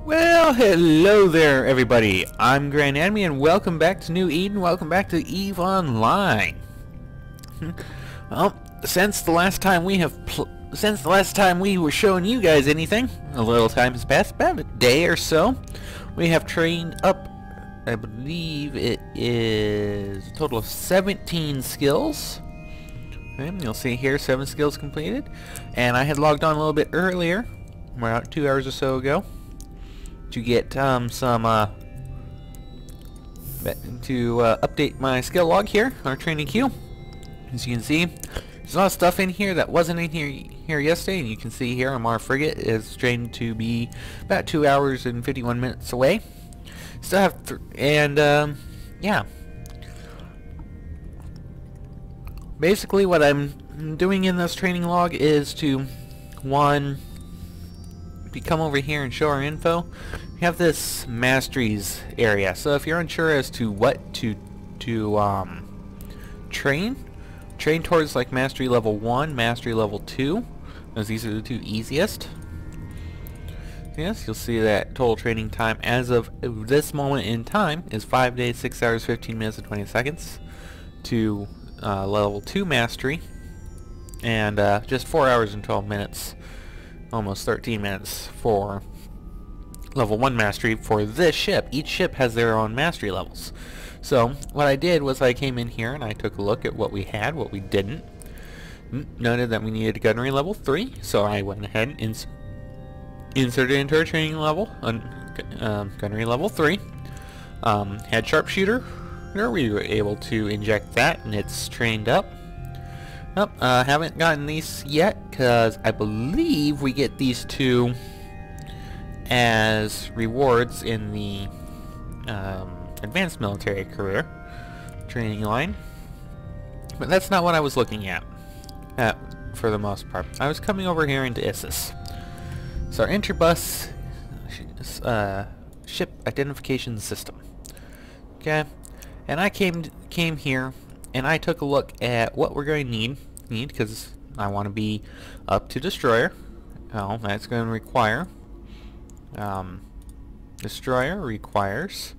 Well, hello there, everybody. I'm Grand Enemy, and welcome back to New Eden. Welcome back to EVE Online. Well, since the last time we were showing you guys anything, a little time has passed, about a day or so. We have trained up, I believe it is a total of 17 skills. And you'll see here 7 skills completed, and I had logged on a little bit earlier, about 2 hours or so ago, to get update my skill log here, our training queue. As you can see, there's a lot of stuff in here that wasn't in here yesterday, and you can see here our frigate is trained to be about 2 hours and 51 minutes away. Still have yeah. Basically what I'm doing in this training log is to, one, come over here and show our info. We have this masteries area, so if you're unsure as to what to train towards, like mastery level 1, mastery level 2, as these are the two easiest. Yes, you'll see that total training time as of this moment in time is 5 days, 6 hours, 15 minutes, and 20 seconds to level 2 mastery, and just 4 hours and 12 minutes, almost 13 minutes for level 1 mastery for this ship. Each ship has their own mastery levels. So what I did was I came in here and I took a look at what we had, what we didn't. Noted that we needed gunnery level 3, so I went ahead and inserted into our training level gunnery level 3. Had sharpshooter. We were able to inject that, and it's trained up. Haven't gotten these yet, because I believe we get these two as rewards in the advanced military career training line. But that's not what I was looking at for the most part. I was coming over here into ISIS. So our interbus ship identification system. Okay. And I came here and I took a look at what we're going to need because I want to be up to destroyer. Well, that's going to require destroyer requires,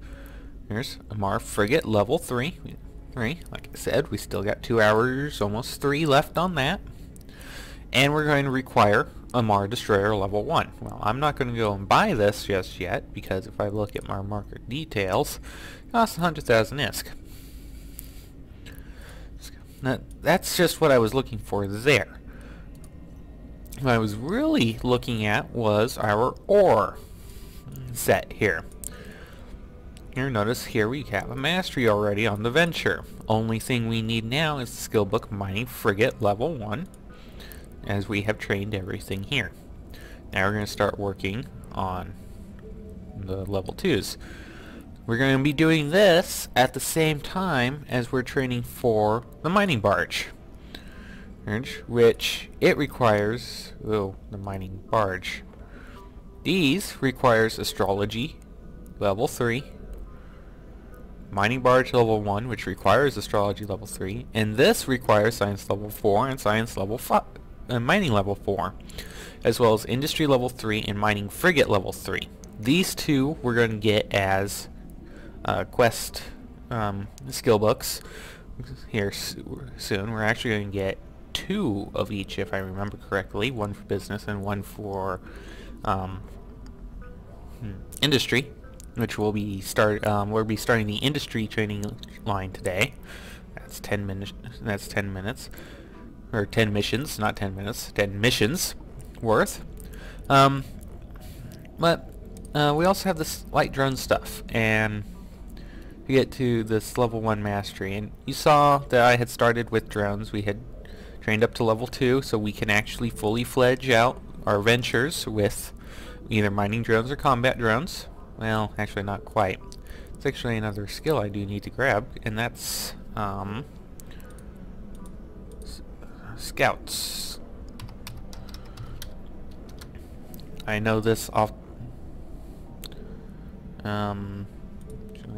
here's a frigate level 3. Like I said, we still got 2 hours, almost 3 left on that, and we're going to require a destroyer level 1. Well, I'm not going to go and buy this just yet, because if I look at my market details, it costs 100,000 ISK. Now, that's just what I was looking for there. What I was really looking at was our ore set here. Here, notice here we have a mastery already on the Venture. Only thing we need now is the skill book mining frigate level 1, as we have trained everything here. Now we're going to start working on the level 2s. We're going to be doing this at the same time as we're training for the mining barge, which it requires, the mining barge. These requires astrology level 3, mining barge level 1, which requires astrology level 3, and this requires science level 4 and science level 5. Mining level 4, as well as industry level 3 and mining frigate level 3. These two we're going to get as quest skill books here soon. We're actually going to get 2 of each, if I remember correctly, one for business and one for industry, which we'll be starting the industry training line today. That's 10 minutes. That's 10 minutes. Or 10 missions, not 10 minutes, 10 missions worth. But we also have this light drone stuff, and to get to this level 1 mastery, and you saw that I had started with drones. We had trained up to level 2, so we can actually fully fledge out our ventures with either mining drones or combat drones. Well, actually not quite. It's actually another skill I do need to grab, and that's scouts. I know this off.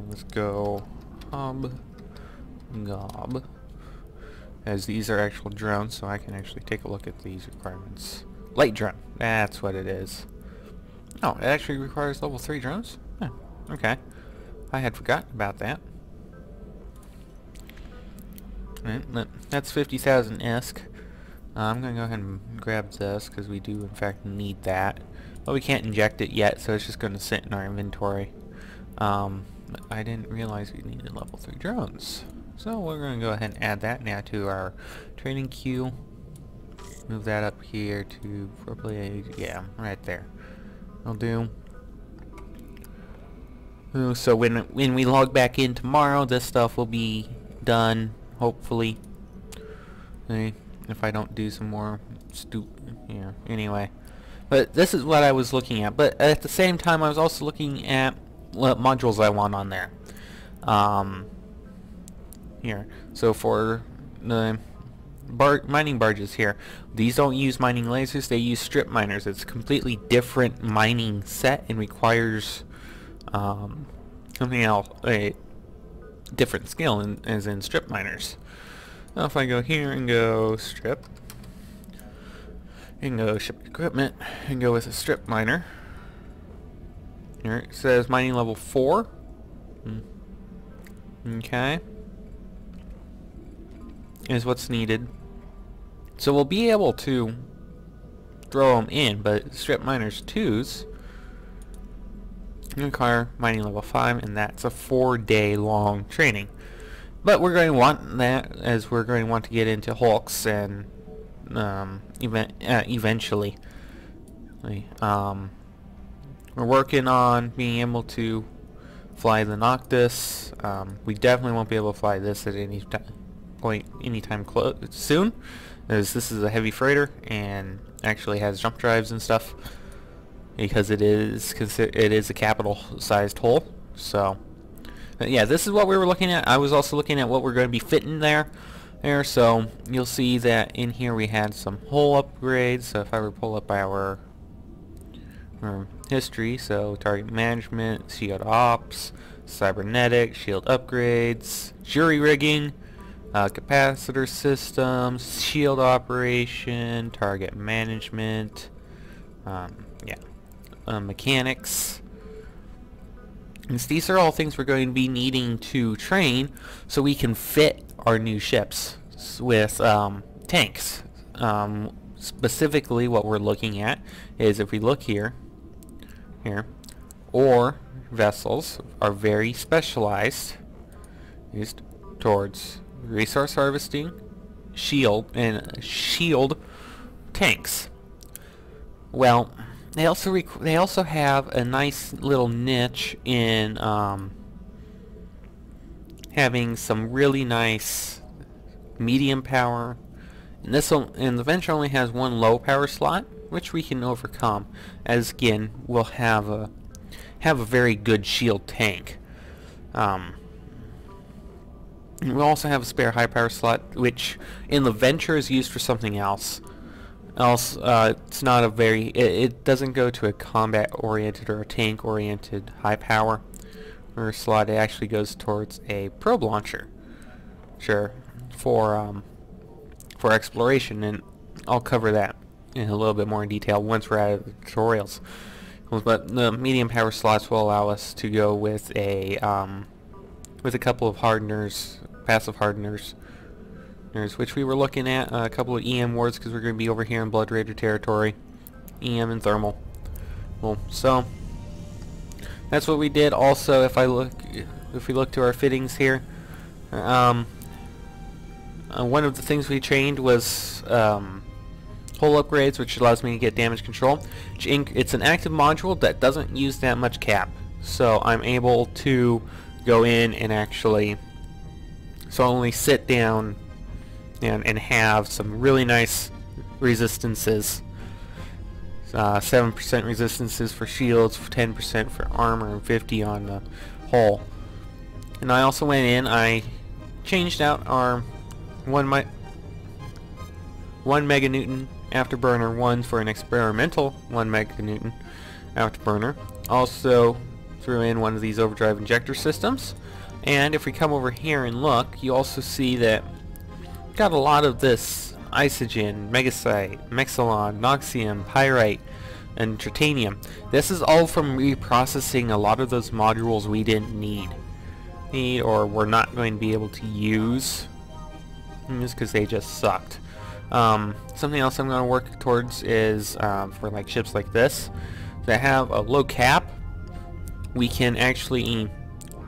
Let's go gob, as these are actual drones, so I can actually take a look at these requirements. Light drone, that's what it is. Oh, it actually requires level 3 drones? Oh, okay. I had forgotten about that. Alright, that's 50,000 ISK. I'm going to go ahead and grab this because we do in fact need that. But we can't inject it yet, so it's just going to sit in our inventory. I didn't realize we needed level 3 drones. So we're going to go ahead and add that now to our training queue. Move that up here to probably, yeah, right there. I'll do. So when we log back in tomorrow, this stuff will be done, hopefully. Okay, if I don't do some more yeah, anyway. But this is what I was looking at. But at the same time, I was also looking at what modules I want on there. Here. So for the mining barges here, these don't use mining lasers, they use strip miners. It's a completely different mining set and requires something else, a different skill as in strip miners. Now if I go here and go strip, and go ship equipment, and go with a strip miner, here it says mining level 4. Okay. Is what's needed. So we'll be able to throw them in, but strip miners 2s require mining level 5, and that's a 4-day long training. But we're going to want that as we're going to want to get into hulks and eventually. We're working on being able to fly the Noctis. We definitely won't be able to fly this at any point, anytime soon, as this is a heavy freighter and actually has jump drives and stuff, because it is a capital sized hull. So yeah, this is what we were looking at. I was also looking at what we're going to be fitting there. So you'll see that in here we had some hull upgrades. So if I were to pull up our history, so target management, shield ops, cybernetic, shield upgrades, jury rigging, capacitor systems, shield operation, target management, mechanics. And these are all things we're going to be needing to train so we can fit our new ships with tanks. Specifically what we're looking at is, if we look here, ore vessels are very specialized, used towards resource harvesting, shield tanks. Well, they also have a nice little niche in having some really nice medium power. And the Venture only has one low power slot, which we can overcome, as again we'll have a very good shield tank. We'll also have a spare high power slot, which in the Venture is used for something else. It's not a very, it doesn't go to a combat oriented or a tank oriented high power or slot. It actually goes towards a probe launcher, for exploration, and I'll cover that in a little bit more in detail once we're out of the tutorials. But the medium power slots will allow us to go with a couple of hardeners, passive hardeners, which we were looking at, a couple of EM wards, because we're going to be over here in Blood Raider territory, EM and thermal. Well, so that's what we did. Also, if we look to our fittings here, one of the things we trained was hull upgrades, which allows me to get damage control. It's an active module that doesn't use that much cap, so I'm able to go in and actually only sit down and have some really nice resistances. 7% resistances for shields, 10% for armor, and 50 on the hull. And I also went in, I changed out our 1 meganewton afterburner 1 for an experimental 1 meganewton afterburner. Also threw in one of these overdrive injector systems. And if we come over here and look, you also see that got a lot of this isogen, megasite, mexilon, noxium, pyrite, and titanium. This is all from reprocessing a lot of those modules we didn't need or we're not going to be able to use just because they just sucked. Something else I'm going to work towards is for like ships like this that have a low cap, we can actually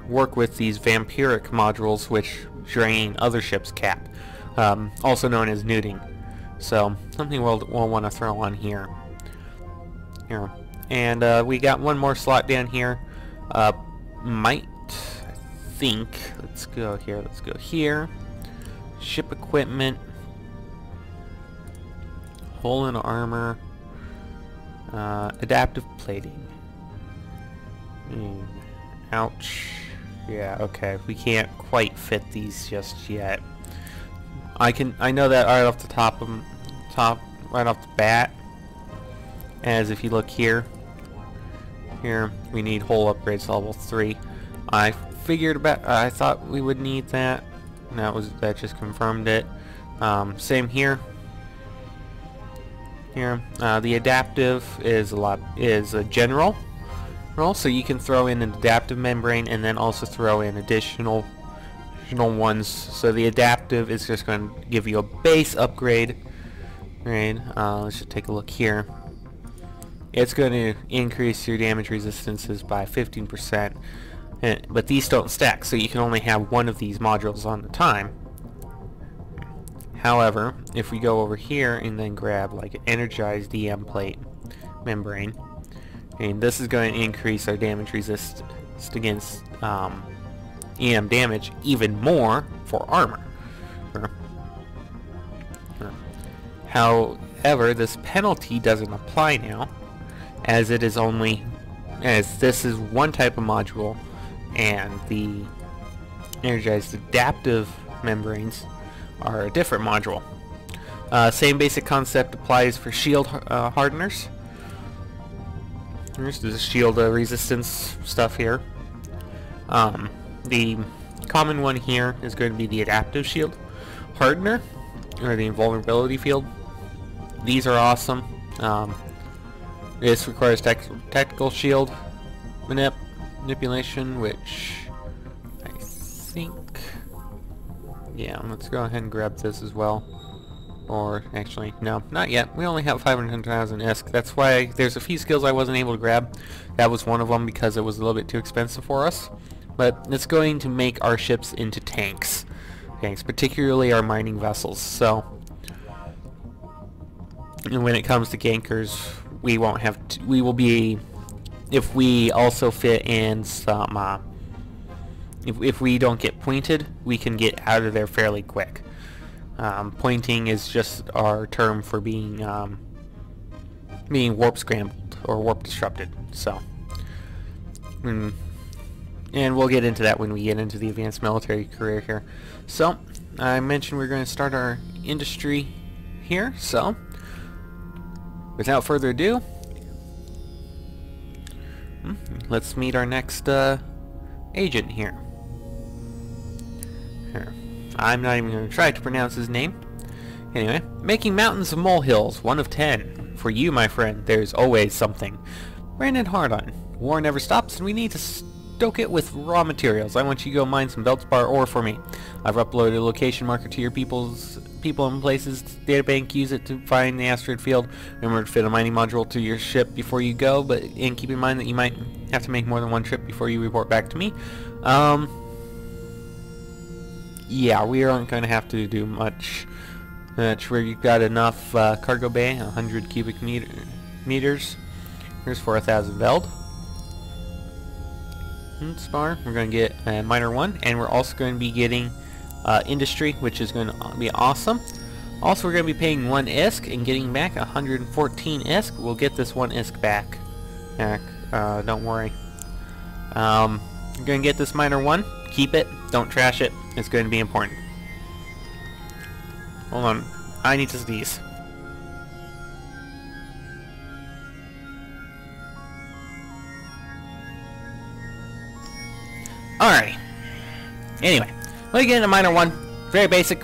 work with these vampiric modules which drain other ships' cap, also known as nuding. So something we'll want to throw on here. And we got one more slot down here. Might think, let's go here. Ship equipment, hull and armor, adaptive plating. Ouch. Yeah, okay, we can't quite fit these just yet. I know that right off the right off the bat, as if you look here, we need hull upgrades to level 3. I thought we would need that. That just confirmed it. Same here. The adaptive is a general role, so you can throw in an adaptive membrane and then also throw in additional ones. So the adaptive is just going to give you a base upgrade. Right? Let's just take a look here. It's going to increase your damage resistances by 15%, but these don't stack, so you can only have one of these modules on the time. However, if we go over here and then grab like an energized EM plate membrane, and this is going to increase our damage resistance against EM damage even more for armor. However, this penalty doesn't apply now, as this is one type of module, and the energized adaptive membranes are a different module. Same basic concept applies for shield hardeners. There's the shield resistance stuff here. The common one here is going to be the adaptive shield hardener, or the invulnerability field. These are awesome. This requires tactical shield manipulation, which I think, yeah, let's go ahead and grab this as well. Or actually, no, not yet. We only have 500,000 ISK. That's why there's a few skills I wasn't able to grab. That was one of them because it was a little bit too expensive for us. But it's going to make our ships into tanks, particularly our mining vessels. So, and when it comes to gankers, we won't have. We will be, if we also fit in some. If we don't get pointed, we can get out of there fairly quick. Pointing is just our term for being warp scrambled or warp disrupted. So, and we'll get into that when we get into the advanced military career here. So, I mentioned we're going to start our industry here. So, without further ado, let's meet our next agent here. I'm not even going to try to pronounce his name. Anyway, making mountains of molehills, 1 of 10. For you, my friend, there's always something. Brandon Hardon. War never stops, and we need to stoke it with raw materials. I want you to go mine some Beltspar ore for me. I've uploaded a location marker to your people and places databank. Use it to find the asteroid field. Remember to fit a mining module to your ship before you go, and keep in mind that you might have to make more than one trip before you report back to me. Yeah, we aren't going to have to do much. We've got enough cargo bay, 100 cubic meters. Here's 4,000 Veld. Spar. We're going to get Miner 1, and we're also going to be getting Industry, which is going to be awesome. Also, we're going to be paying 1 ISK and getting back 114 ISK. We'll get this 1 ISK back. Don't worry. You're going to get this Miner 1. Keep it. Don't trash it. It's going to be important. Hold on. I need to sneeze. Alright. Anyway. Let me get into Miner 1. Very basic.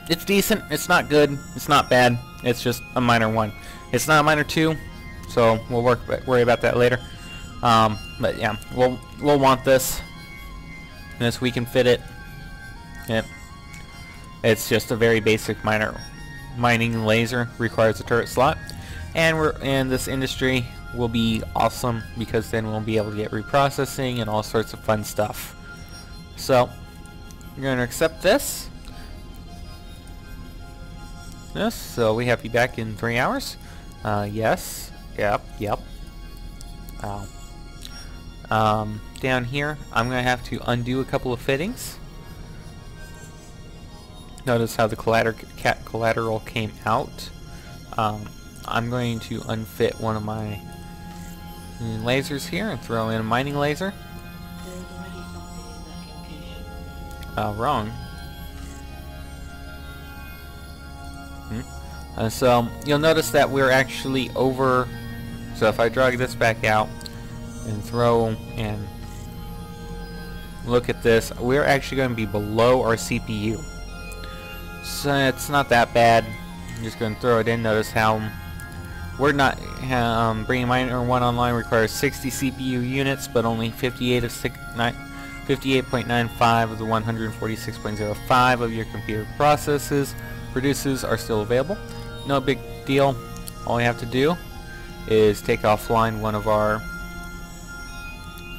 It's decent. It's not good. It's not bad. It's just a miner 1. It's not a miner 2, so we'll worry about that later. But yeah, we'll want this. This we can fit it. Yep. It's just a very basic mining laser, requires a turret slot, and this industry will be awesome because then we'll be able to get reprocessing and all sorts of fun stuff. So you're going to accept this. So we have you back in 3 hours. Yes. Yep. Down here, I'm going to have to undo a couple of fittings. Notice how the collateral came out. I'm going to unfit one of my lasers here and throw in a mining laser. Wrong. So you'll notice that we're actually over. So if I drag this back out and throw and look at this, we're actually going to be below our CPU. So it's not that bad. I'm just going to throw it in. Notice how we're not bringing miner 1 online requires 60 CPU units, but only 58.95 of the 146.05 of your computer produces are still available. No big deal. All we have to do is take offline one of our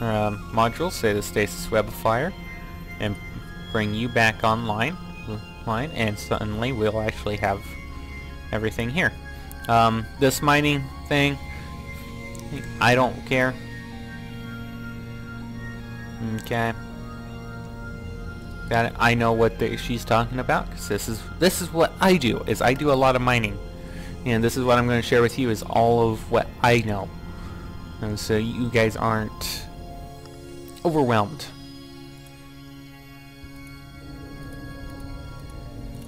modules, say the stasis webifier, and bring you back online, and suddenly we'll actually have everything here. This mining thing, I don't care. Okay. Got it. I know what she's talking about, because this is what I do. I do a lot of mining, and this is what I'm going to share with you is all of what I know, and so you guys aren't overwhelmed.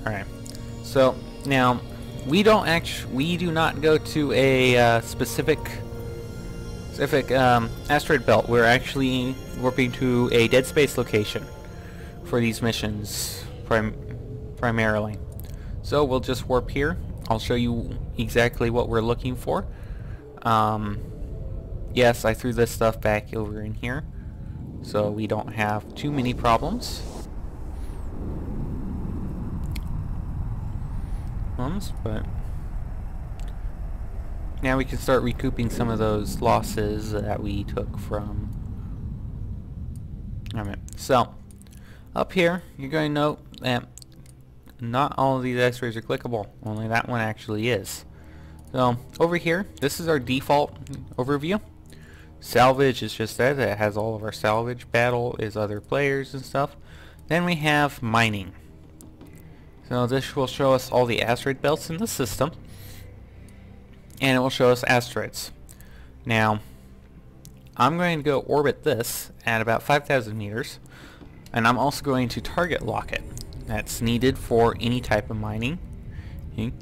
All right. So now we do not go to a specific asteroid belt. We're actually warping to a dead space location for these missions primarily. So we'll just warp here. I'll show you exactly what we're looking for. Yes, I threw this stuff back over in here so we don't have too many problems. But now we can start recouping some of those losses that we took from. Alright, so up here you're going to note that not all of these x-rays are clickable, only that one actually is. So over here, this is our default overview. Salvage is just that, it has all of our salvage. Battle is other players and stuff. Then we have mining. So this will show us all the asteroid belts in the system, and it will show us asteroids. Now I'm going to go orbit this at about 5,000 meters, and I'm also going to target lock it. That's needed for any type of mining. Okay.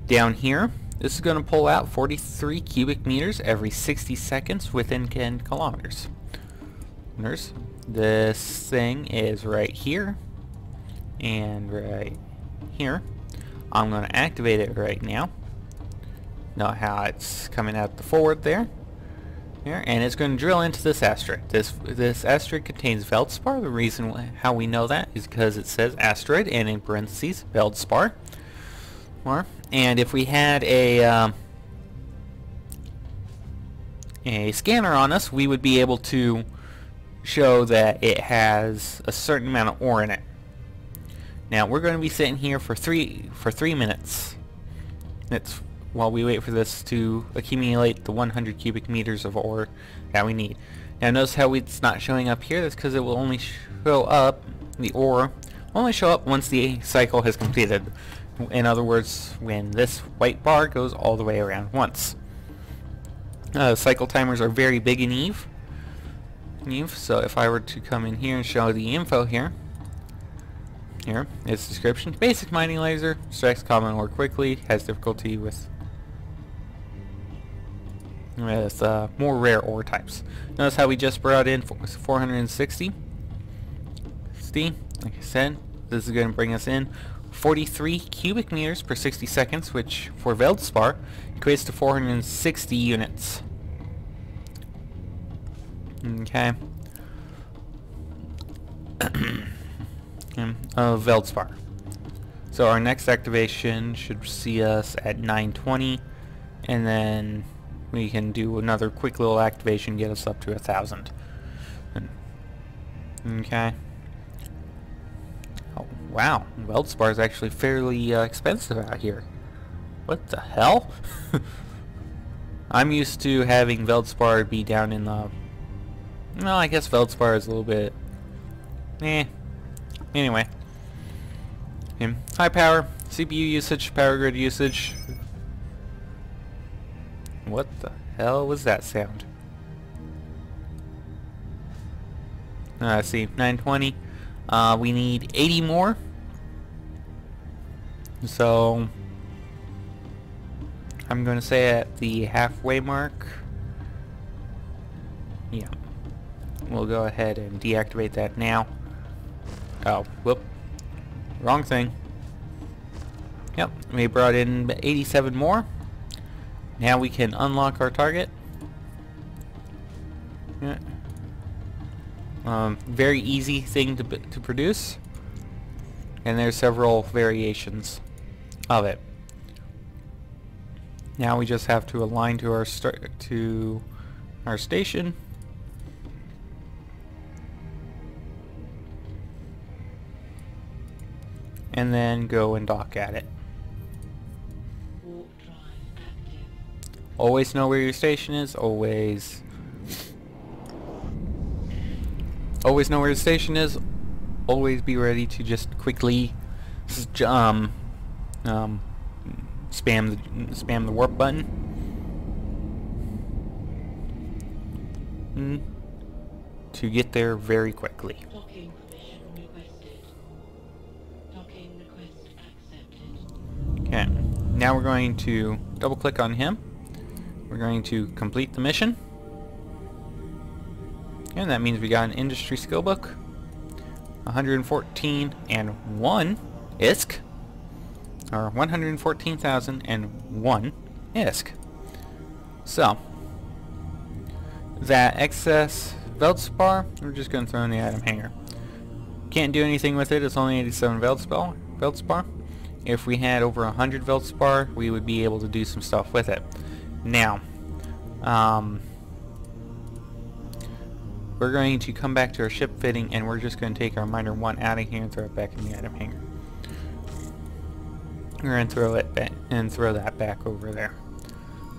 Down here, this is going to pull out 43 cubic meters every 60 seconds within 10 kilometers. This thing is right here and right here. I'm going to activate it right now. Note how it's coming out the forward there. Here, and it's going to drill into this asteroid. This asteroid contains Veldspar. The reason how we know that is because it says asteroid and in parentheses Veldspar. And if we had a scanner on us, we would be able to show that it has a certain amount of ore in it. Now we're going to be sitting here for three minutes. It's while we wait for this to accumulate the 100 cubic meters of ore that we need. Now notice how it's not showing up here. That's because it will only show up, the ore will only show up once the cycle has completed. In other words, when this white bar goes all the way around once. Cycle timers are very big in Eve. So if I were to come in here and show the info here, its description: basic mining laser, strikes common ore quickly, has difficulty with more rare ore types. Notice how we just brought in 460. Like I said, this is going to bring us in 43 cubic meters per 60 seconds, which for Veldspar equates to 460 units. Okay. Of Veldspar. So our next activation should see us at 920, and then we can do another quick little activation, get us up to 1,000. Okay. Oh, wow. Veldspar is actually fairly expensive out here. What the hell? I'm used to having Veldspar be down in the... No, I guess Veldspar is a little bit... Anyway. High power, CPU usage, power grid usage. What the hell was that sound? Let's see, 920. We need 80 more. So I'm going to say at the halfway mark. Yeah. We'll go ahead and deactivate that now. Oh, whoop. Wrong thing. Yep, we brought in 87 more. Now we can unlock our target. Yeah. Very easy thing to produce. And there's several variations of it. Now we just have to align to our station. And then go and dock at it. Always know where your station is. Always know where your station is. Always be ready to just quickly spam the warp button. To get there very quickly. Okay, now we're going to double click on him. We're going to complete the mission. And that means we got an industry skill book. 114 and 1 ISK. Or 114,001 ISK. So, that excess Veldspar, we're just going to throw in the item hanger. Can't do anything with it, it's only 87 Veldspar. If we had over 100 Veldspar, we would be able to do some stuff with it. Now, we're going to come back to our ship fitting, and we're just going to take our miner 1 out of here and throw it back in the item hanger. We're going to throw it back and throw that back over there.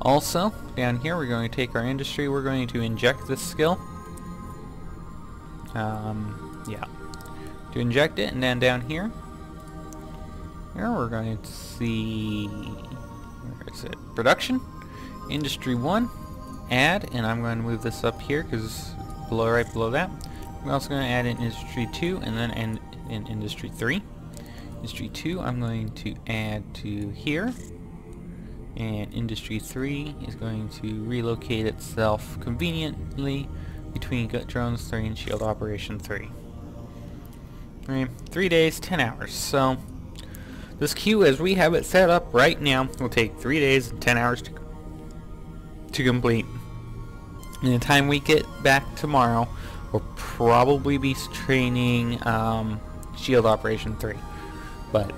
Also, down here, we're going to take our industry. We're going to inject this skill. Yeah. To inject it, and then down here. Here we're going to see, where is it? Production, Industry 1, add, and I'm going to move this up here because right below that. We're also going to add in Industry 2 and then in Industry 3. Industry 2 I'm going to add to here, and Industry 3 is going to relocate itself conveniently between Gut Drones 3 and Shield Operation 3. 3 days, 10 hours. So this queue, as we have it set up right now, will take 3 days and 10 hours to complete. In the time we get back tomorrow, we'll probably be training Shield Operation 3. But,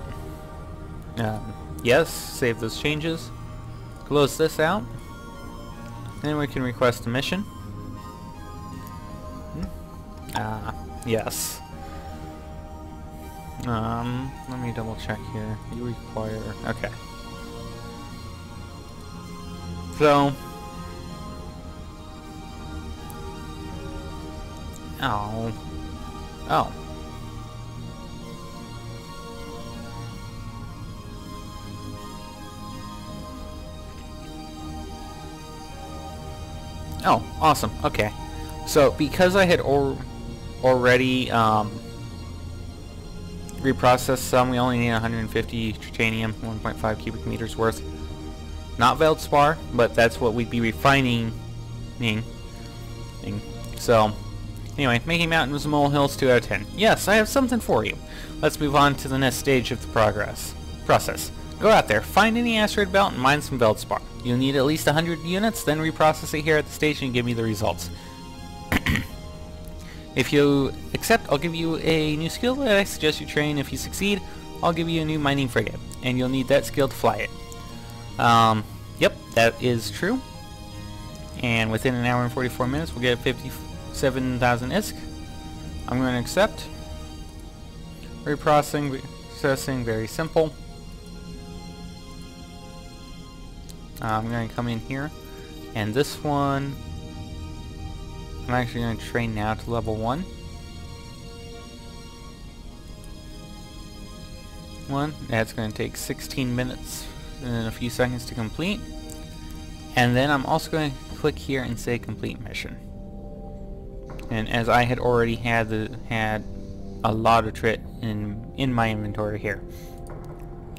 yes, save those changes. Close this out. Then we can request a mission. Yes. Let me double check here. You require... Okay. So... Oh. Oh. Oh, awesome. Okay. So, because I had already reprocessed some, we only need 150 titanium, 1.5 cubic meters worth. Not Veldspar, but that's what we'd be refining. So, Anyway, making mountains and molehills 2 out of 10. Yes, I have something for you. Let's move on to the next stage of the process. Go out there, find any asteroid belt, and mine some Veldspar. You'll need at least 100 units, then reprocess it here at the station and give me the results. If you accept, I'll give you a new skill that I suggest you train. If you succeed, I'll give you a new mining frigate, and you'll need that skill to fly it. Yep, that is true. And within an hour and 44 minutes, we'll get 57,000 ISK. I'm going to accept. Reprocessing, very simple. I'm going to come in here, and this one, I'm actually going to train now to level 1. That's going to take 16 minutes and a few seconds to complete. And then I'm also going to click here and say complete mission. And as I had already had a lot of trit in my inventory here.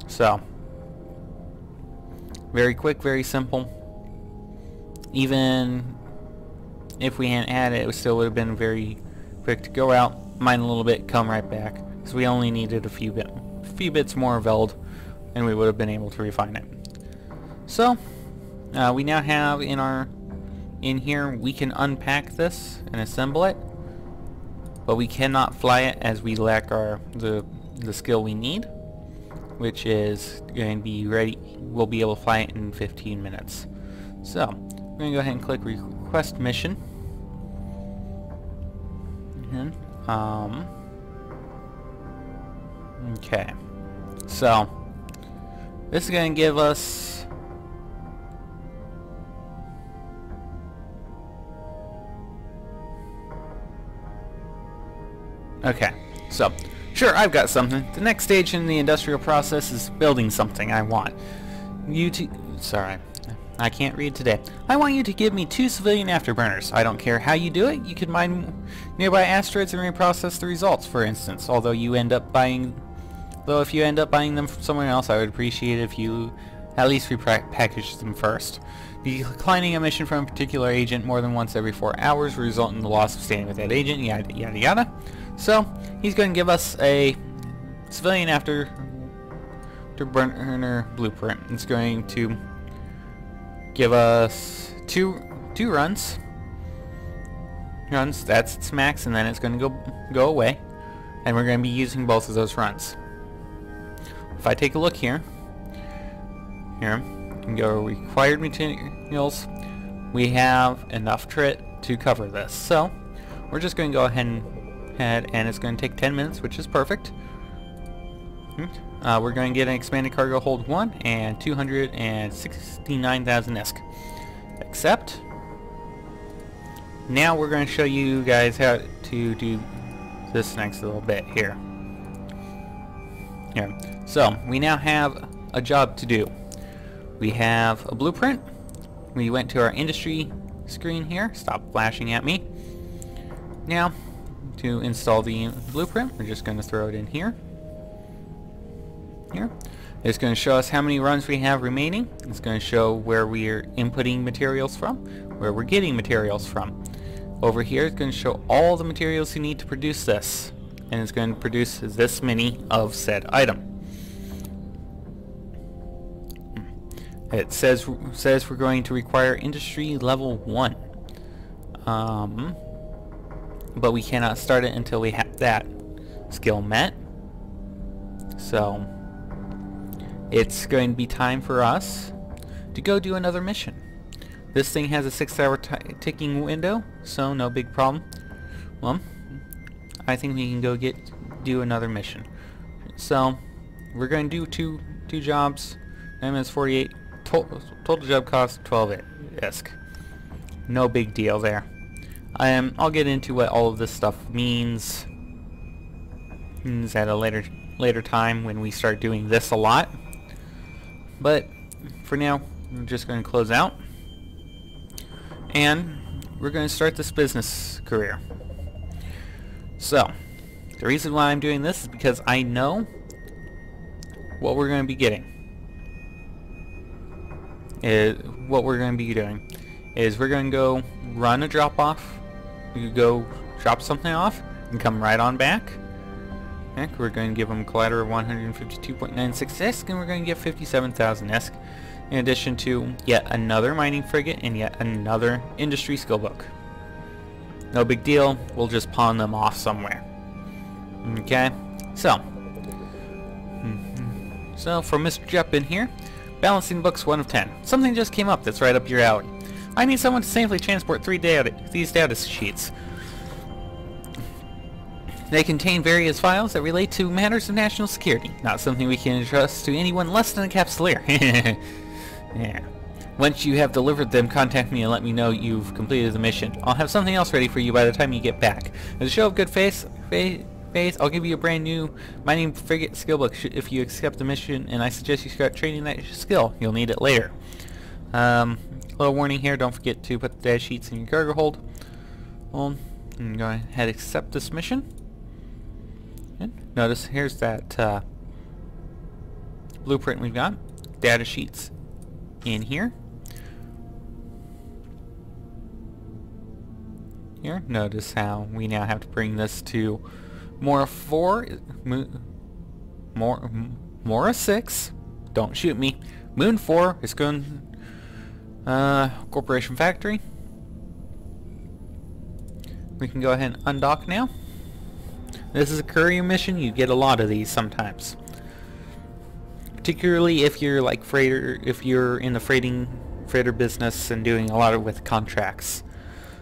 So very quick, very simple. Even if we hadn't had it, it still would have been very quick to go out, mine a little bit, come right back. Because we only needed a few bits more Veld, and we would have been able to refine it. So we now have in here, we can unpack this and assemble it, but we cannot fly it as we lack the skill we need, which is going to be ready. We'll be able to fly it in 15 minutes. So we're going to go ahead and click request mission. And, okay, so this is going to give us so sure, I've got something. The next stage in the industrial process is building something I want you to... Sorry, I can't read today. I want you to give me 2 civilian afterburners. I don't care how you do it. You can mine nearby asteroids and reprocess the results, for instance. If you end up buying them from someone else, I would appreciate it if you at least repackage them first. Declining a mission from a particular agent more than once every 4 hours will result in the loss of standing with that agent, yada yada yada. So he's going to give us a civilian afterburner blueprint. It's going to give us two runs. That's its max, and then it's going to go away, and we're going to be using both of those runs. If I take a look here, and go required materials, we have enough trit to cover this. So we're just going to go ahead and it's going to take 10 minutes, which is perfect. We're going to get an expanded cargo hold 1 and 269,000 ISK. Accept. Now we're going to show you guys how to do this next little bit here. So we now have a job to do. We have a blueprint. We went to our industry screen here. Stop flashing at me. Now, to install the blueprint, we're just going to throw it in here. It's going to show us how many runs we have remaining. It's going to show where we're inputting materials from, where we're getting materials from. Over here, it's going to show all the materials you need to produce this, and it's going to produce this many of said item. It says we're going to require industry level 1, but we cannot start it until we have that skill met. So it's going to be time for us to go do another mission. This thing has a 6-hour ticking window, so no big problem. Well, I think we can go do another mission. So we're going to do two jobs. MS 48. Total job cost 12 ISK. No big deal there. I'll get into what all of this stuff means at a later time when we start doing this a lot. But for now, we're just going to close out, and we're going to start this business career. So the reason why I'm doing this is because I know what we're going to be getting. What we're going to be doing is we're going to go run a drop-off. We could go drop something off and come right on back. Heck, we're going to give them collateral 152.96 ESK, and we're going to get 57,000 ESK, in addition to yet another mining frigate and yet another industry skill book. No big deal, we'll just pawn them off somewhere. Okay, so for Mr. Jupp in here, balancing books 1 of 10. Something just came up that's right up your alley. I need someone to safely transport these data sheets. They contain various files that relate to matters of national security, not something we can entrust to anyone less than a Capsuleer. Yeah. Once you have delivered them, contact me and let me know you've completed the mission. I'll have something else ready for you by the time you get back. As a show of good faith, I'll give you a brand new mining frigate skill book if you accept the mission, and I suggest you start training that skill. You'll need it later. Little warning here, don't forget to put the data sheets in your cargo hold. And go ahead and accept this mission. And notice here's that blueprint we've got. Data sheets in here. Here, notice how we now have to bring this to Mora 4, Mora 6, don't shoot me. Moon 4 is going Corporation Factory. We can go ahead and undock now. This is a courier mission. You get a lot of these sometimes, particularly if you're like if you're in the freighter business and doing a lot of with contracts.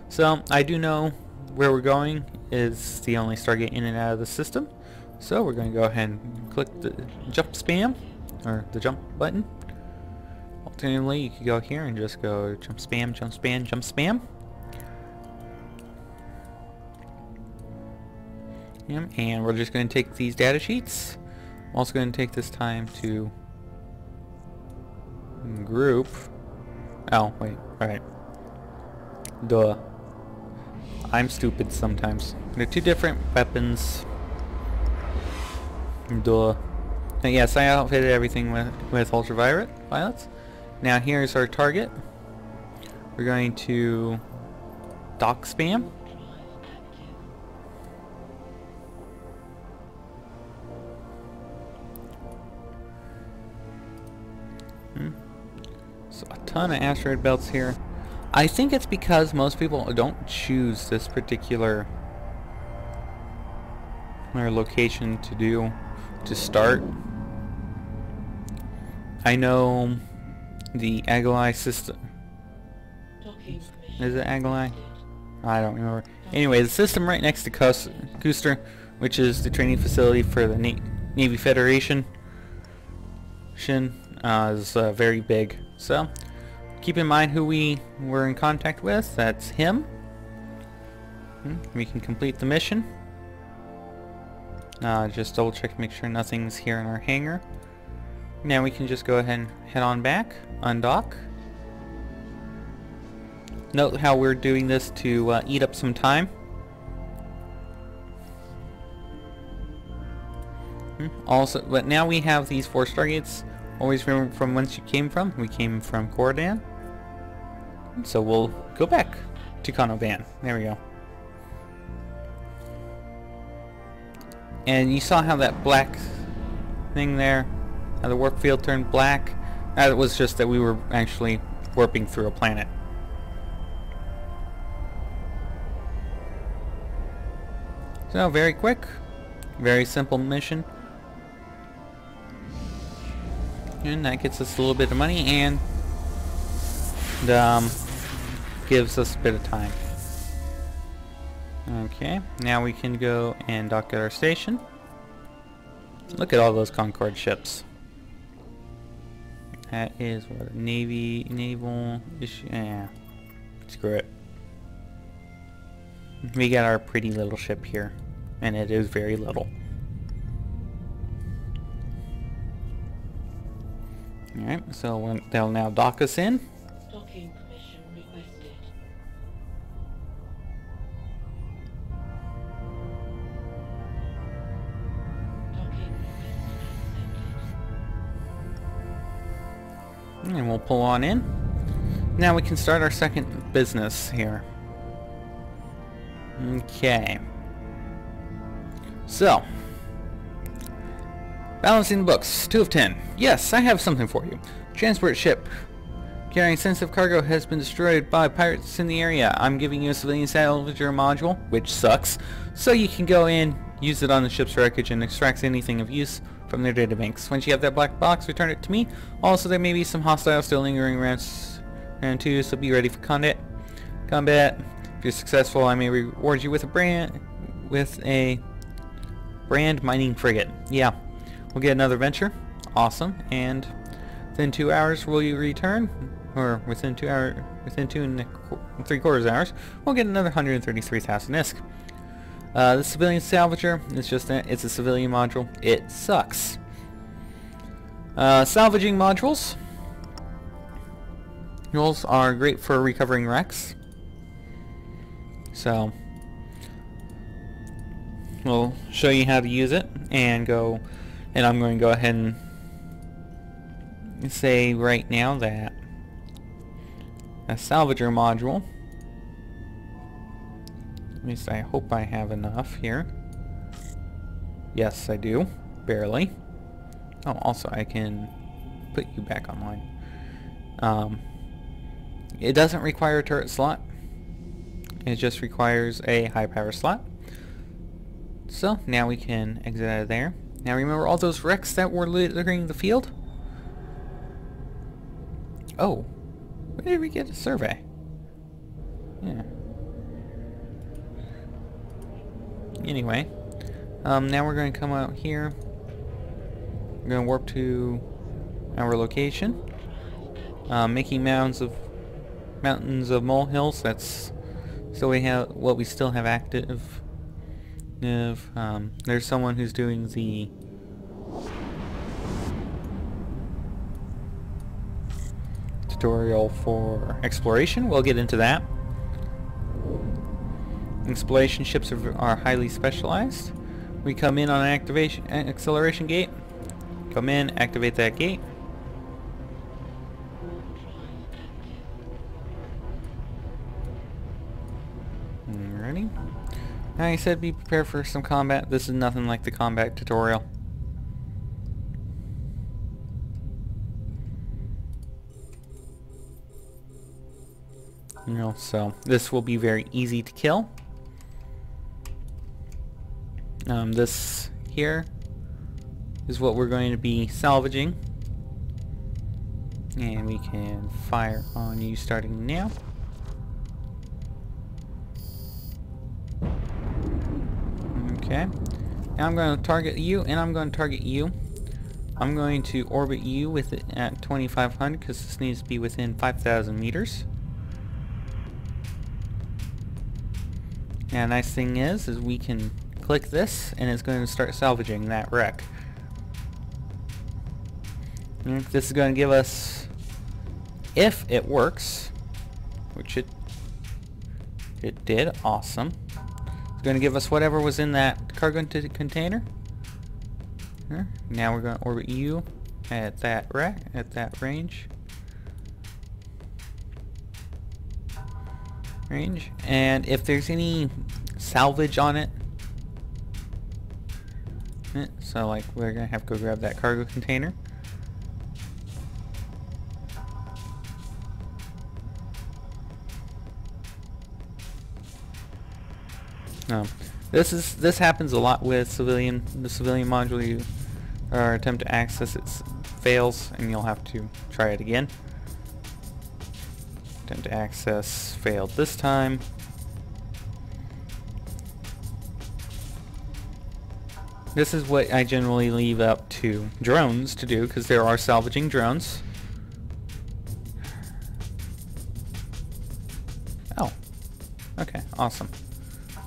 So I do know where we're going is the only Stargate in and out of the system. So we're going to go ahead and click the jump spam, or the jump button. Alternatively, you could go here and just go jump spam, jump spam, jump spam. And we're just going to take these data sheets. I'm also going to take this time to group. Oh, wait, alright. Duh. I'm stupid sometimes. They're 2 different weapons. Duh. And yes, I outfitted everything with ultraviolets. Now here's our target. We're going to dock spam. So a ton of asteroid belts here. I think it's because most people don't choose this particular location to start. I know the Agalai system. Is it Agalai? I don't remember. Anyway, the system right next to Cooster, which is the training facility for the Navy Federation, is very big. So keep in mind who we were in contact with. That's him. We can complete the mission. Just double check, make sure nothing's here in our hangar. Now we can just go ahead and head on back, undock. Note how we're doing this to eat up some time. Also, but now we have these 4 Stargates. Always remember from whence you came from. We came from Cordan. So we'll go back to Konoban. There we go. And you saw how that black thing there, how the warp field turned black? That was just that we were actually warping through a planet. So very quick, very simple mission. And that gets us a little bit of money and gives us a bit of time. Okay, now we can go and dock at our station. Look at all those Concorde ships. That is what a naval issue. Yeah, screw it. We got our pretty little ship here, and it is very little. Alright, so they'll now dock us in. Docking permission requested. Docking accepted. And we'll pull on in. Now we can start our second business here. Okay. So, balancing the books. 2 of 10. Yes, I have something for you. Transport ship carrying sensitive cargo has been destroyed by pirates in the area. I'm giving you a civilian salvager module, which sucks, so you can go in, use it on the ship's wreckage, and extract anything of use from their databanks. Once you have that black box, return it to me. Also, there may be some hostiles still lingering around too, so be ready for combat. If you're successful, I may reward you with a brand mining frigate. Yeah, we'll get another venture. Awesome. And within 2 hours, will you return? Or within 2 and 3/4 hours, we'll get another 133,000 ISK. The civilian salvager is just that. It's a civilian module. It sucks. Salvaging modules. Modules are great for recovering wrecks. So we'll show you how to use it and I'm going to go ahead and say right now that a salvager module, at least I hope I have enough here. Yes, I do. Barely. Oh, also I can put you back online. It doesn't require a turret slot. It just requires a high power slot. So now we can exit out of there. Now remember all those wrecks that were littering the field? Oh, where did we get a survey? Yeah. Anyway, now we're going to come out here. We're going to warp to our location. Making mountains of molehills. That's still what we still have active. There's someone who's doing the tutorial for exploration. We'll get into that. Exploration ships are highly specialized. We come in on an acceleration gate. Come in, activate that gate. Alrighty. Now I said be prepared for some combat. This is nothing like the combat tutorial. You know, so this will be very easy to kill. This here is what we're going to be salvaging. And we can fire on you starting now. Okay. Now I'm going to target you, and I'm going to target you. I'm going to orbit you with it at 2500 because this needs to be within 5,000 meters. Now, nice thing is we can click this, and it's going to start salvaging that wreck. And this is going to give us, if it works, which it did, awesome. It's going to give us whatever was in that cargo container. Here. Now we're going to orbit you at that range. And if there's any salvage on it, so like we're gonna have to go grab that cargo container. This happens a lot with the civilian module. You attempt to access it fails, and you'll have to try it again. Attempt to access failed this time. This is what I generally leave up to drones to do, because there are salvaging drones. Oh, okay, awesome.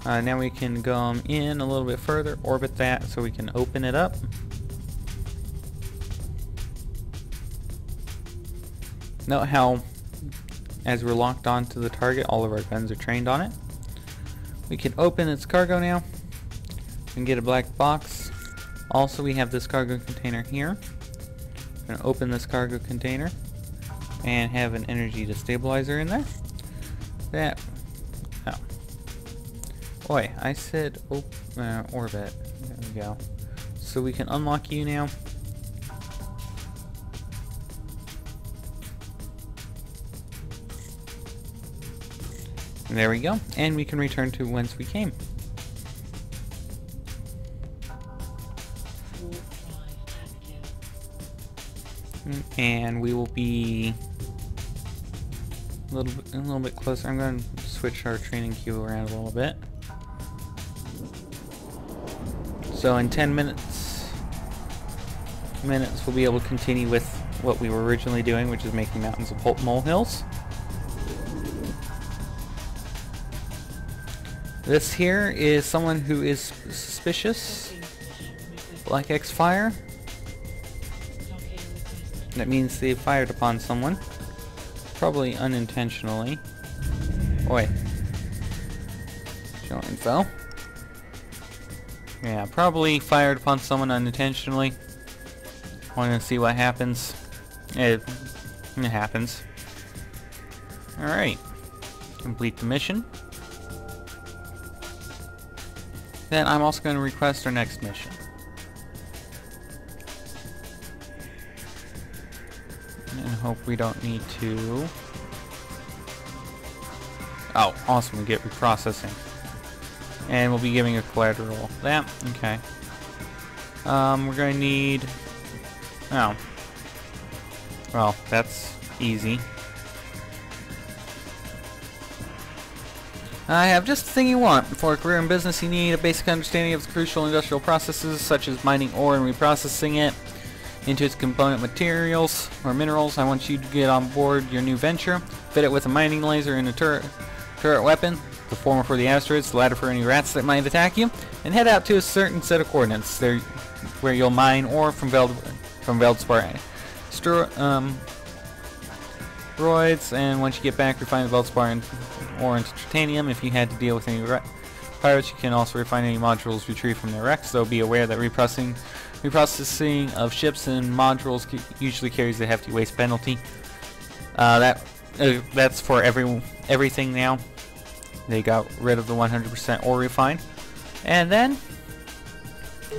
Now we can go in a little bit further, orbit that so we can open it up. Note how as we're locked onto the target, all of our guns are trained on it. We can open its cargo now and get a black box. Also, we have this cargo container here. I'm going to open this cargo container and have an energy destabilizer in there. Oi, I said orbit. There we go. So we can unlock you now. There we go. And we can return to whence we came. And we will be a little bit closer. I'm going to switch our training queue around a little bit. So in 10 minutes we'll be able to continue with what we were originally doing, which is making mountains of molehills. This here is someone who is suspicious. Black X fire. That means they fired upon someone. Probably unintentionally. Oi. Show info. Yeah, probably fired upon someone unintentionally. Want to see what happens. It happens. Alright. Complete the mission. Then I'm also going to request our next mission. And hope we don't need to... Oh, awesome, we get reprocessing. And we'll be giving a collateral. That, okay. We're going to need... Oh. Well, that's easy. I have just the thing you want. For a career in business, you need a basic understanding of the crucial industrial processes, such as mining ore and reprocessing it into its component materials or minerals. I want you to get on board your new venture, fit it with a mining laser and a turret weapon, the former for the asteroids, the latter for any rats that might attack you, and head out to a certain set of coordinates there, where you'll mine ore from Veldspar asteroids, and once you get back, refine the Veldspar ore into titanium. If you had to deal with any pirates, you can also refine any modules retrieved from their wrecks, so be aware that reprocessing of ships and modules usually carries a hefty waste penalty. That's for everything now. They got rid of the 100% ore refine. And then,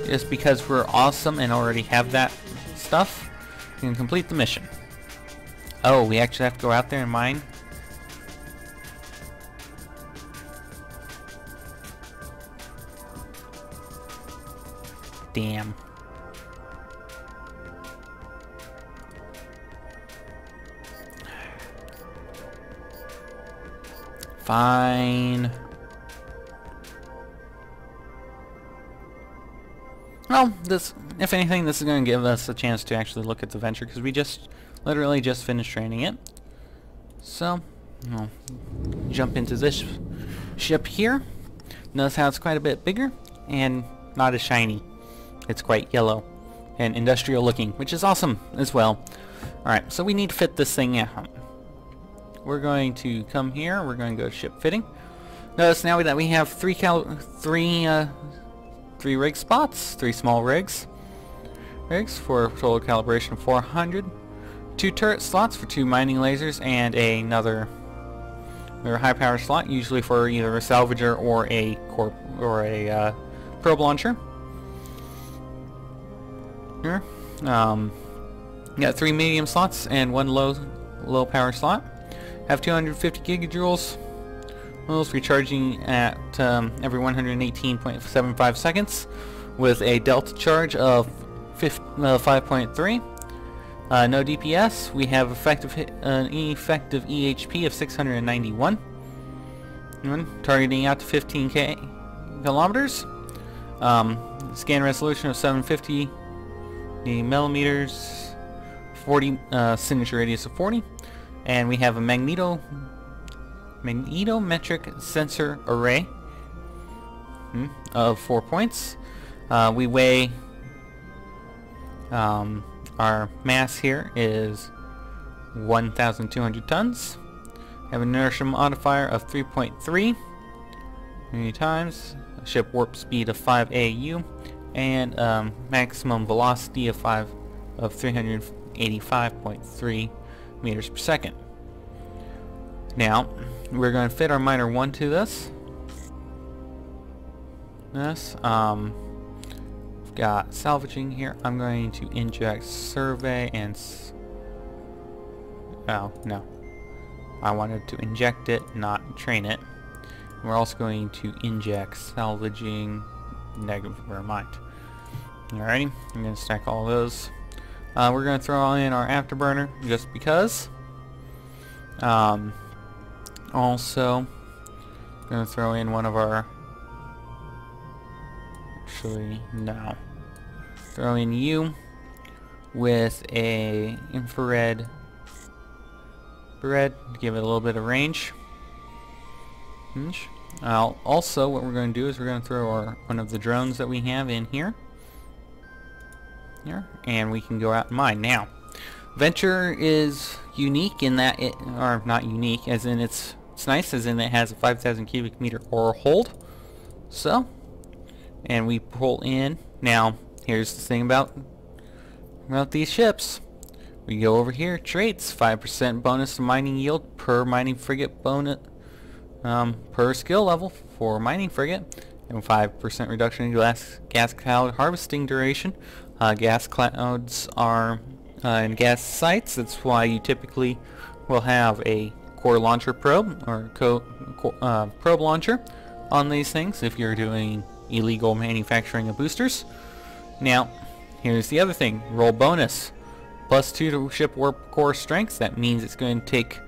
just because we're awesome and already have that stuff, we can complete the mission. Oh, we actually have to go out there and mine? Damn. Fine. Well, if anything, this is going to give us a chance to actually look at the venture, because we literally just finished training it. So, we'll jump into this ship here. Notice how it's quite a bit bigger and not as shiny. It's quite yellow and industrial looking, which is awesome as well. Alright, so we need to fit this thing out. We're going to come here. We're going to go to ship fitting. Notice now that we have three rig spots, 3 small rigs for a total calibration of 400. 2 turret slots for 2 mining lasers and another high power slot, usually for either a salvager or a probe launcher. Here, got 3 medium slots and 1 low power slot. Have 250 gigajoules. Wheels recharging at every 118.75 seconds with a delta charge of 5.3. No DPS. We have an effective EHP of 691. Targeting out to 15 kilometers. Scan resolution of 750 millimeters. 40 signature radius of 40. And we have a magnetometric sensor array of 4 points. We weigh, our mass here is 1,200 tons. Have an inertia modifier of 3.3 many times. A ship warp speed of 5 AU and maximum velocity of 385.3 meters per second. Now, we're going to fit our miner 1 to this. this. We've got salvaging here. I'm going to inject survey and oh no, I wanted to inject it, not train it. We're also going to inject salvaging. Negative, never mind. Alrighty, I'm going to stack all those. We're going to throw in our afterburner just because. Also, going to throw in one of our. Actually, no. Throw in you with a infrared to give it a little bit of range. Also, what we're going to do is we're going to throw one of the drones that we have in here. And we can go out and mine. Now, Venture is unique in that it, or not unique, as in it's nice, as in it has a 5,000 cubic meter ore hold. So, and we pull in. Now, here's the thing about these ships. We go over here, traits, 5% bonus to mining yield per mining frigate bonus per skill level for mining frigate, and 5% reduction in gas cloud harvesting duration. Gas clouds are in gas sites. That's why you typically will have a core launcher probe or probe launcher on these things if you're doing illegal manufacturing of boosters. Now, here's the other thing. Roll bonus. +2 to ship warp core strength. That means it's going to take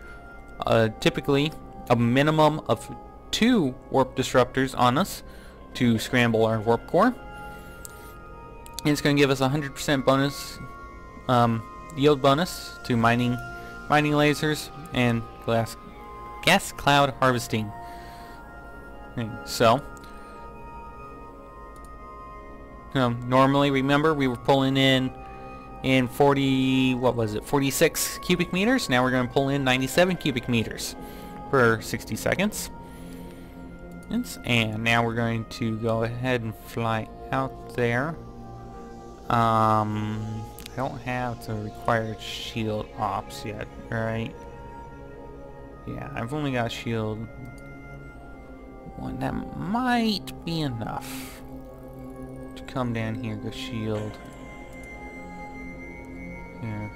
typically a minimum of 2 warp disruptors on us to scramble our warp core. And it's going to give us 100% bonus yield bonus to mining lasers and gas cloud harvesting. So, normally, remember, we were pulling in 46 cubic meters. Now we're going to pull in 97 cubic meters per 60 seconds. And now we're going to go ahead and fly out there. I don't have the required shield ops yet, right? Yeah, I've only got shield 1. That might be enough to come down here, go shield here.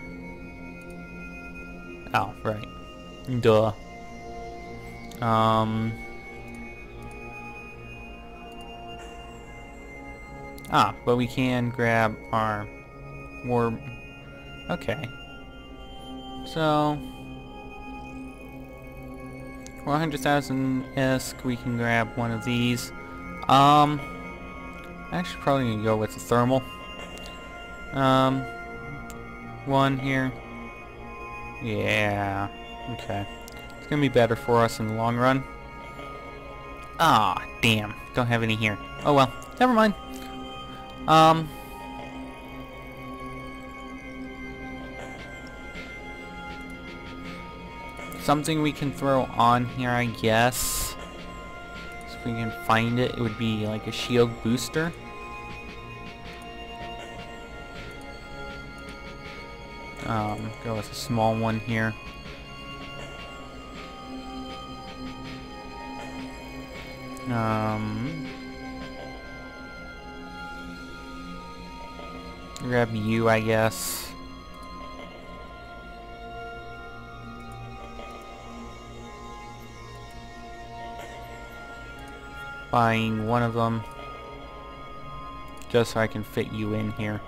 Oh, right. Duh. But we can grab our warp. Okay. So 100,000-esque, we can grab one of these. Actually probably gonna go with the thermal. One here. Yeah. Okay. It's gonna be better for us in the long run. Ah, damn. Don't have any here. Oh well. Never mind. Something we can throw on here, I guess. So if we can find it, it would be like a shield booster. Go with a small one here. Grab you, I guess. Buying one of them just so I can fit you in here.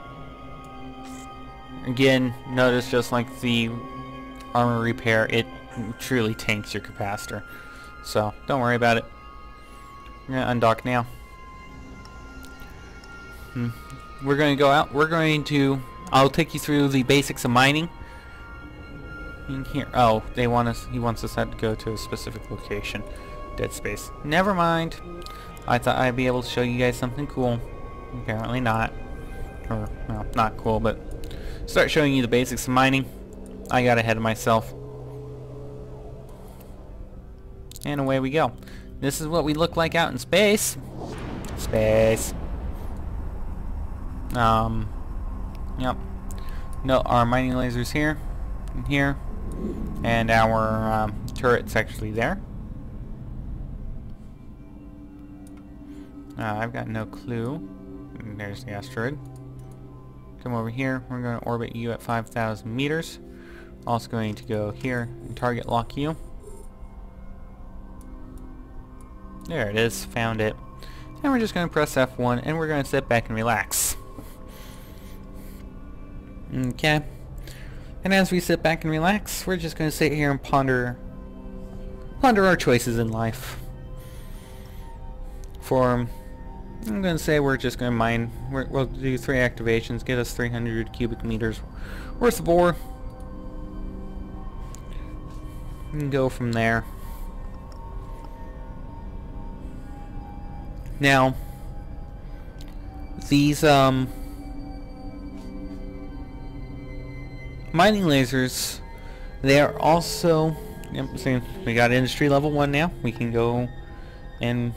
Again, notice just like the armor repair, it truly tanks your capacitor. So, don't worry about it. I'm going to undock now. We're going to go out. I'll take you through the basics of mining. In here. Oh, he wants us to go to a specific location. Dead space. Never mind. I thought I'd be able to show you guys something cool. Apparently not. Or, well, not cool, but start showing you the basics of mining. I got ahead of myself. And away we go. This is what we look like out in space. Space. Yep. No, our mining lasers here, and here, and our turret's actually there. I've got no clue. There's the asteroid. Come over here. We're going to orbit you at 5,000 meters. Also going to go here and target lock you. There it is. Found it. And we're just going to press F1 and we're going to sit back and relax. Okay. And as we sit back and relax, we're just going to sit here and ponder our choices in life. I'm going to say we're just going to mine. We'll do 3 activations, get us 300 cubic meters worth of ore. We can go from there. Now, these mining lasers, they are also, see, we got industry level 1 now. We can go and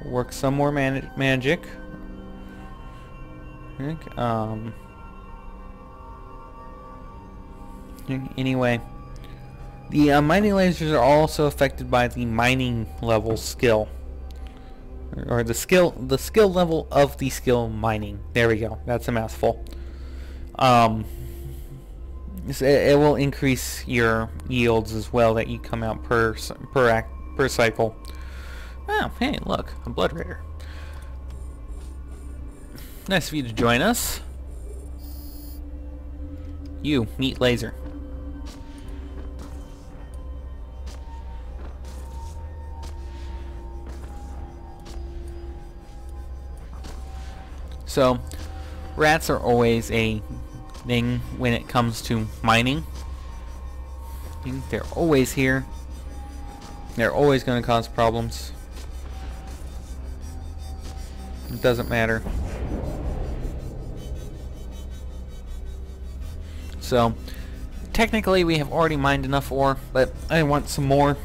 work some more magic. Anyway, the mining lasers are also affected by the mining level skill, or the skill level of the skill mining. There we go. That's a mouthful. It will increase your yields as well that you come out per cycle. Oh, hey, look, a blood raider. Nice of you to join us. You, meat laser. So, rats are always a thing when it comes to mining. They're always here. They're always going to cause problems. It doesn't matter. So, technically we have already mined enough ore, but I want some more.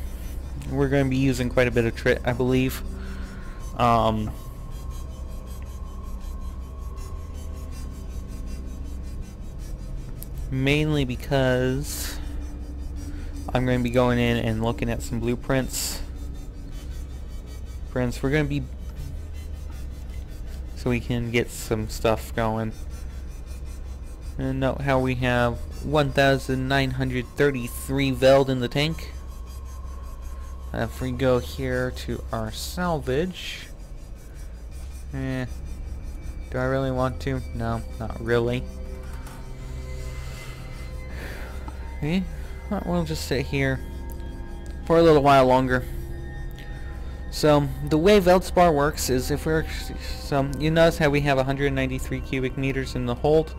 We're going to be using quite a bit of trit, I believe. Mainly because I'm going to be going in and looking at some blueprints. We're going to be, so we can get some stuff going. And note how we have 1,933 veld in the tank. If we go here to our salvage, do I really want to? No, not really. Okay, we'll just sit here for a little while longer. So the way Veldspar works is if we're, you notice how we have 193 cubic meters in the hold,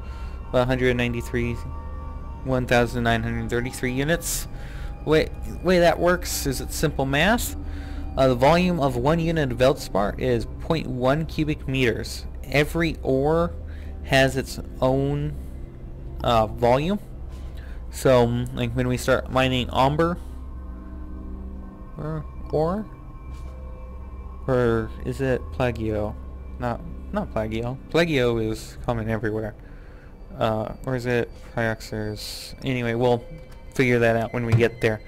1,933 units. Way that works is it's simple math. The volume of 1 unit of Veldspar is 0.1 cubic meters. Every ore has its own volume. So, like when we start mining Omber, or is it Plagio? Not Plagio. Plagio is common everywhere. Or is it Prioxers? Anyway, we'll figure that out when we get there.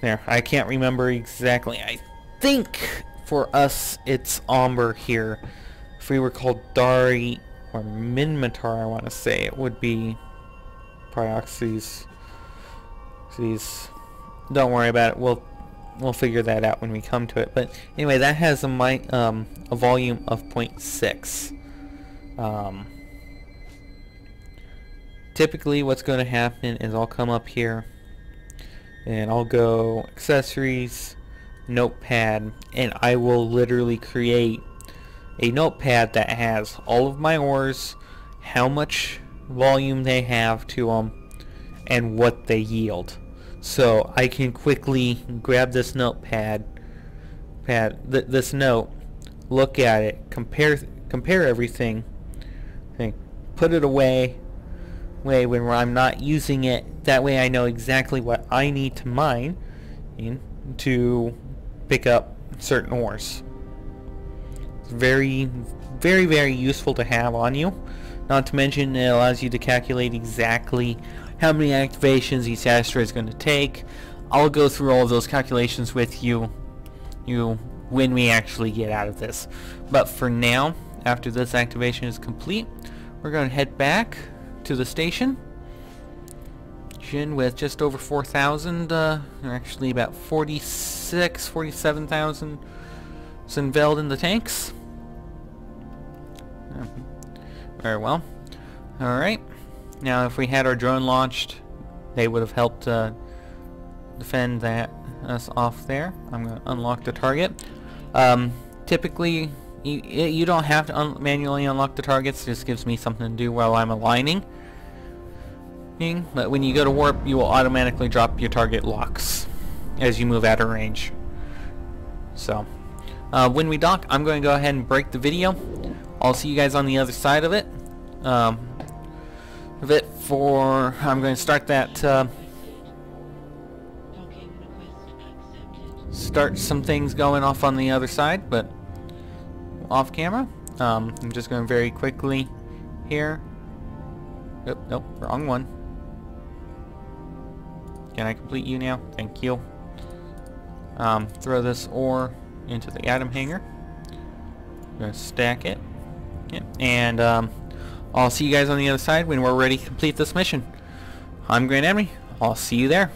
There, I can't remember exactly. I think for us it's Omber here. If we were called Dari or Minmatar, I want to say it would be Prioxes. These, don't worry about it. We'll figure that out when we come to it. But anyway, that has a volume of 0.6. Typically, what's going to happen is I'll come up here and I'll go accessories, notepad, and I will literally create a notepad that has all of my ores, how much volume they have to them, and what they yield. So I can quickly grab this notepad, this note, look at it, compare everything, put it away when I'm not using it. That way I know exactly what I need to mine to pick up certain ores. It's very, very, very useful to have on you. Not to mention it allows you to calculate exactly how many activations each asteroid is going to take. I'll go through all of those calculations with you when we actually get out of this. But for now, after this activation is complete, we're going to head back to the station with just over 4,000, or actually about 47,000 Zinveld in the tanks. Very well. Alright, now if we had our drone launched, they would have helped defend us off there. I'm going to unlock the target. Typically, you don't have to manually unlock the targets. It just gives me something to do while I'm aligning. But when you go to warp, you will automatically drop your target locks as you move out of range. So, when we dock, I'm going to go ahead and break the video. I'll see you guys on the other side of it. I'm going to start that. Start some things going off on the other side, but off camera. I'm just going to very quickly here. Oh, nope, wrong one. Can I complete you now? Thank you. Throw this ore into the atom hanger. I'm going to stack it. Yeah. And I'll see you guys on the other side when we're ready to complete this mission. I'm Grand Enemy. I'll see you there.